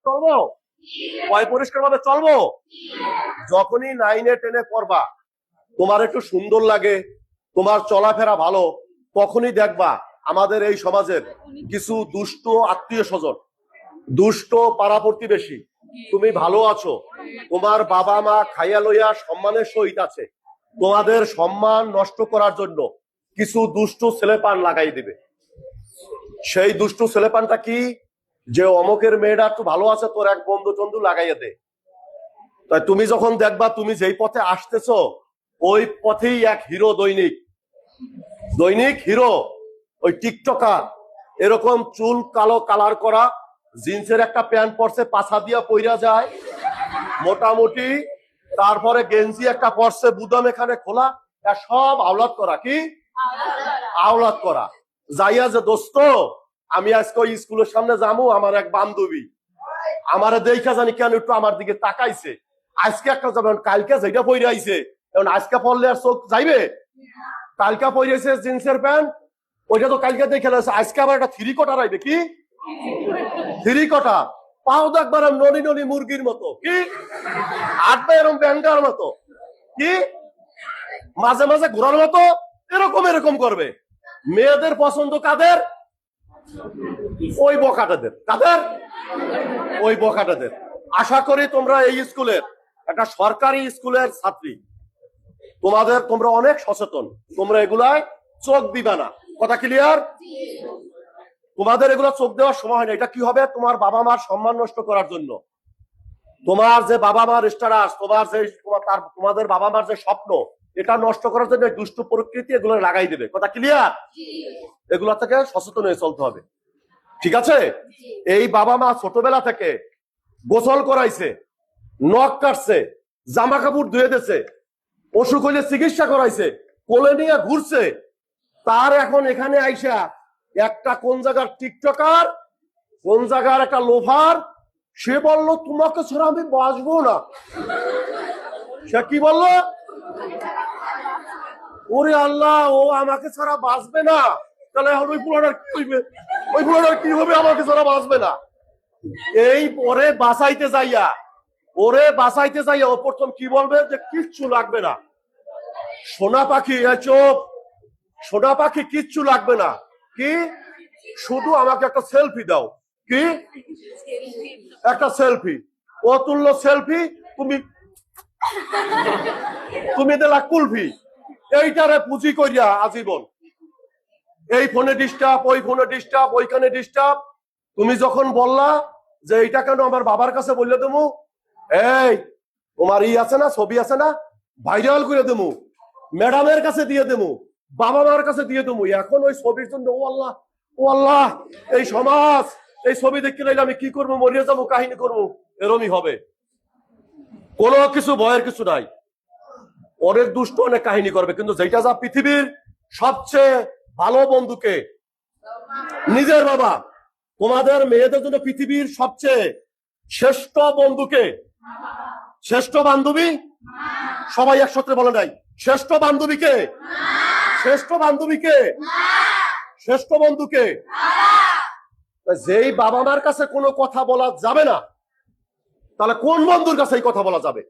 চলবো? পরিষ্কার ভাবে চলবো? যখনই 9 10 পড়বা, তোমার একটু সুন্দর লাগে, তোমার চলাফেরা ভালো, তখনই দেখবা আমাদের এই সমাজের কিছু দুষ্ট আত্মীয় স্বজন, দুষ্ট পাড়া প্রতিবেশী, তুমি ভালো আছো, তোমার বাবা মা খাইয়া লইয়া সম্মানের সহিত আছে, তোমাদের সম্মান নষ্ট করার জন্য কিছু দুষ্ট ছেলেপান লাগাই দিবে। সেই দুষ্ট ছেলেপানটা কি? যে অমকের মেয়েটা একটু ভালো আছে, তোর এক বন্ধু টন্ধু লাগাইয়া দে। তাই তুমি যখন দেখবা তুমি যেই পথে আসতেছো ওই পথেই এক হিরো, দৈনিক হিরো, ওই টিকটকার, এরকম চুল কালো কালার করা, জিন্সের একটা প্যান্ট পরছে, পাছা দিয়া পইরা যায় মোটামুটি, তারপরে গেঞ্জি একটা পরছে বুদাম এখানে খোলা, সব আওলাদ করা। কি আওলাদ করা? যাইয়া যে দোস্ত আমি আজকে ওই স্কুলের সামনে যাবো, আমার এক বান্ধবী আমার দেখা জানি কেন একটু আমার দিকে তাকাইছে, আজকে একটা যাবেন, কালকে যেটা পইরে আইছে, এখন আজকে পড়লে আর চোখ যাইবে? কালকে পইরেছে জিন্সের প্যান্ট, ওইটা তো কালকে দেখে গেছে, আজকে আবার একটা থ্রি কোটার আইবে। কি থ্রি কোটার? পাও দেখবার ননি ননি মুরগির মতো, কি হাঁটবে এরকম ব্যাংকার মতো, কি মাঝে মাঝে ঘোরার মতো, এরকম এরকম করবে। মেয়েদের পছন্দ কাদের? ওই বকাটাদের। কাদের? ওই বকাটাদের। আশা করি তোমরা এই স্কুলের, একটা সরকারি স্কুলের ছাত্রী, তোমরা অনেক সচেতন, তোমরা এগুলায় চোখ দিবা না। কথা ক্লিয়ার? তোমাদের এগুলা চোখ দেওয়ার সময় হয় না। এটা কি হবে? তোমার বাবা মার সম্মান নষ্ট করার জন্য, তোমার যে বাবা মার স্ট্যাটাস, তোমাদের বাবা মার যে স্বপ্ন, এটা নষ্ট করার জন্য দুষ্ট প্রকৃতি এগুলো লাগাই দেবে। কথা ক্লিয়ার? এগুলা থেকে সচেতন হয়ে চলতে হবে, ঠিক আছে? এই বাবা মা ছোটবেলা থেকে গোসল করাইছে, নখ কাটছে, জামা কাপড় ধুয়ে দিয়েছে, অসুখ হইলে চিকিৎসা করাইছে, কোলে নিয়ে ঘুরছে, তার এখন এখানে আইসা একটা কোন জায়গার টিকটকার, কোন জায়গার একটা লোভার, সে বললো তোমাকে ছাড়া আমি বাঁচবো না। সে কি বললো? ওরে আল্লাহ, ও আমাকে ছাড়া বাঁচবে না, তাহলে এখন ওই পুরাটার কি হইবে? ওই পুরাটার কি হবে? আমাকে ছাড়া বাঁচবে না। এই পরে বাঁচাইতে যাইয়া, ও প্রথম কি বলবে? যে কিচ্ছু লাগবে না, সোনা পাখি, চোপ, সোনা পাখি, কিচ্ছু লাগবে না, কি শুধু আমাকে একটা সেলফি দাও। কি একটা সেলফি? ও তুললো সেলফি, তুমি দিলা কুলফি। এইটারে পুঁজি করিয়া আজীবন এই ফোনে ডিস্টার্ব, ওই ফোনে ডিস্টার্ব, ওইখানে ডিস্টার্ব। তুমি যখন বললা যে এইটা কেন আমার বাবার কাছে বললে দেবো, এই তোমার আছে না, ছবি আছে না, ভাইরাল করে দেবো, ম্যাডামের কাছে দিয়ে দেবো, বাবা মার কাছে দিয়ে দেবো। এখন ওই ছবির জন্য ও আল্লাহ, ও আল্লাহ, এই সমাজ এই ছবি দেখতে লাইলে আমি কি করবো? মরিয়ে যাবো, কাহিনী করবো, এরমই হবে। কোনো কিছু ভয়ের কিছু নাই। অনেক দুষ্ট অনেক কাহিনী করবে, কিন্তু যেটা যা পৃথিবীর সবচেয়ে ভালো বন্ধুকে, নিজের বাবা। তোমাদের মেয়েদের জন্য পৃথিবীর সবচেয়ে শ্রেষ্ঠ বন্ধুকে, শ্রেষ্ঠ বান্ধবী, সবাই একসাথে বলে নাই, শ্রেষ্ঠ বান্ধবীকে, শ্রেষ্ঠ বান্ধবীকে, শ্রেষ্ঠ বন্ধুকে। যেই বাবা মার কাছে কোনো কথা বলা যাবে না, তাহলে কোন বন্ধুর কাছে এই কথা বলা যাবে?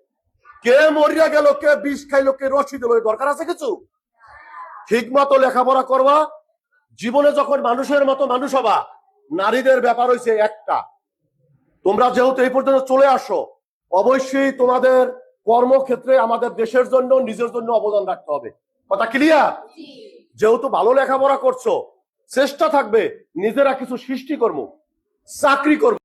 কে মরিয়া গেল, কে বিষ খাইলো, কে রশি দিল, দরকার আছে কিছু? ঠিক মতো লেখাপড়া করবা, জীবনে যখন মানুষের মতো মানুষ হবা। নারীদের ব্যাপার হয়েছে একটা, তোমরা যেহেতু এই পর্যন্ত চলে আসো, অবশ্যই তোমাদের কর্মক্ষেত্রে আমাদের দেশের জন্য, নিজের জন্য অবদান রাখতে হবে। কথা ক্লিয়ার? যেহেতু ভালো লেখাপড়া করছো, চেষ্টা থাকবে নিজেরা কিছু সৃষ্টি করবো, চাকরি করবো।